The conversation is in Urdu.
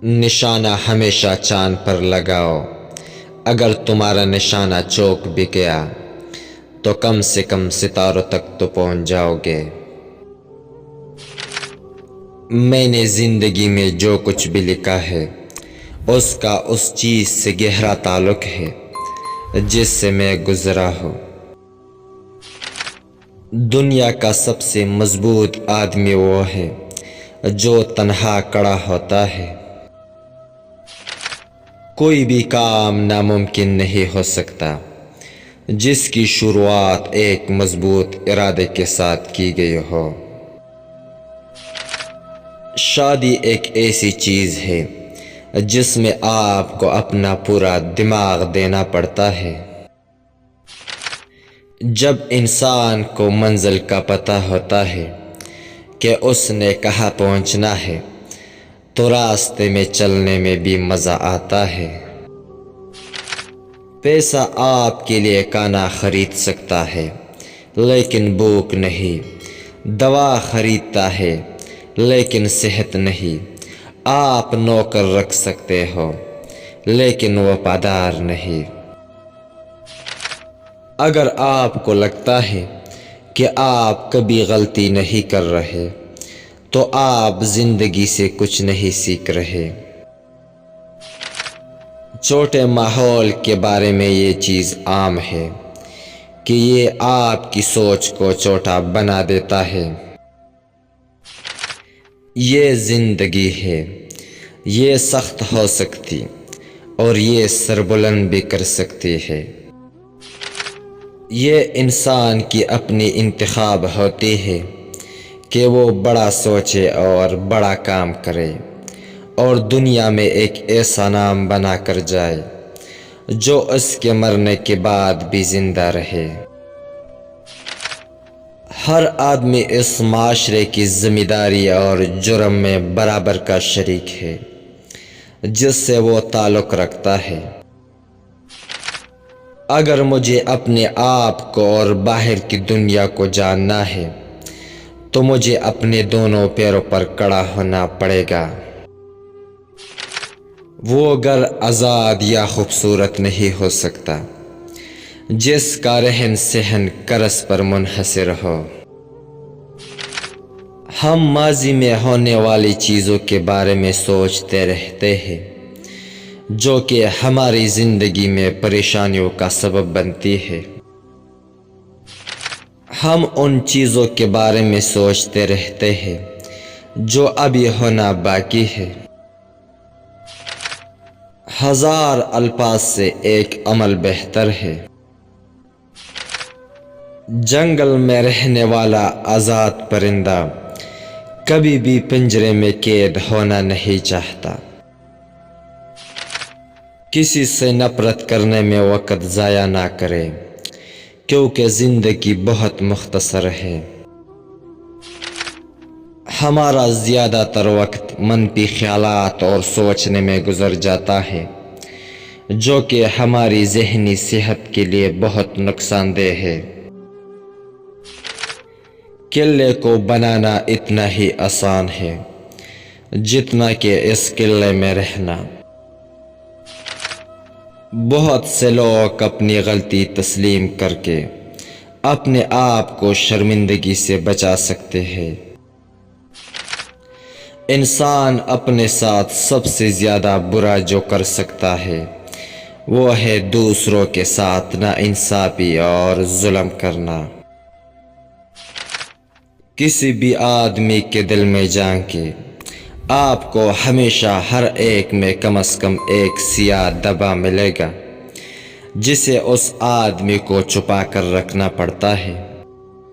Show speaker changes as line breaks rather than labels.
نشانہ ہمیشہ چاند پر لگاؤ، اگر تمہارا نشانہ چوک بھی گیا تو کم سے کم ستاروں تک تو پہنچ جاؤ گے۔ میں نے زندگی میں جو کچھ بھی لکھا ہے اس کا اس چیز سے گہرا تعلق ہے جس سے میں گزرا ہوں۔ دنیا کا سب سے مضبوط آدمی وہ ہے جو تنہا کھڑا ہوتا ہے۔ کوئی بھی کام ناممکن نہیں ہو سکتا جس کی شروعات ایک مضبوط ارادے کے ساتھ کی گئی ہو۔ شادی ایک ایسی چیز ہے جس میں آپ کو اپنا پورا دماغ دینا پڑتا ہے۔ جب انسان کو منزل کا پتہ ہوتا ہے کہ اس نے کہاں پہنچنا ہے تو راستے میں چلنے میں بھی مزہ آتا ہے۔ پیسہ آپ کے لیے کھانا خرید سکتا ہے لیکن بھوک نہیں، دوا خریدتا ہے لیکن صحت نہیں۔ آپ نوکر رکھ سکتے ہو لیکن وفادار نہیں۔ اگر آپ کو لگتا ہے کہ آپ کبھی غلطی نہیں کر رہے تو آپ زندگی سے کچھ نہیں سیکھ رہے۔ چھوٹے ماحول کے بارے میں یہ چیز عام ہے کہ یہ آپ کی سوچ کو چھوٹا بنا دیتا ہے۔ یہ زندگی ہے، یہ سخت ہو سکتی اور یہ سربلند بھی کر سکتی ہے۔ یہ انسان کی اپنی انتخاب ہوتی ہے کہ وہ بڑا سوچے اور بڑا کام کرے اور دنیا میں ایک ایسا نام بنا کر جائے جو اس کے مرنے کے بعد بھی زندہ رہے۔ ہر آدمی اس معاشرے کی ذمہ داری اور جرم میں برابر کا شریک ہے جس سے وہ تعلق رکھتا ہے۔ اگر مجھے اپنے آپ کو اور باہر کی دنیا کو جاننا ہے تو مجھے اپنے دونوں پیروں پر کھڑا ہونا پڑے گا۔ وہ گھر آزاد یا خوبصورت نہیں ہو سکتا جس کا رہن سہن قرض پر منحصر ہو۔ ہم ماضی میں ہونے والی چیزوں کے بارے میں سوچتے رہتے ہیں جو کہ ہماری زندگی میں پریشانیوں کا سبب بنتی ہے۔ ہم ان چیزوں کے بارے میں سوچتے رہتے ہیں جو ابھی ہونا باقی ہے۔ ہزار الفاظ سے ایک عمل بہتر ہے۔ جنگل میں رہنے والا آزاد پرندہ کبھی بھی پنجرے میں قید ہونا نہیں چاہتا۔ کسی سے نفرت کرنے میں وقت ضائع نہ کرے کیونکہ زندگی بہت مختصر ہے۔ ہمارا زیادہ تر وقت منفی خیالات اور سوچنے میں گزر جاتا ہے جو کہ ہماری ذہنی صحت کے لیے بہت نقصان دہ ہے۔ قلعے کو بنانا اتنا ہی آسان ہے جتنا کہ اس قلعے میں رہنا۔ بہت سے لوگ اپنی غلطی تسلیم کر کے اپنے آپ کو شرمندگی سے بچا سکتے ہیں۔ انسان اپنے ساتھ سب سے زیادہ برا جو کر سکتا ہے وہ ہے دوسروں کے ساتھ ناانصافی اور ظلم کرنا۔ کسی بھی آدمی کے دل میں جھانکیں، آپ کو ہمیشہ ہر ایک میں کم از کم ایک سیاہ دھبا ملے گا جسے اس آدمی کو چھپا کر رکھنا پڑتا ہے۔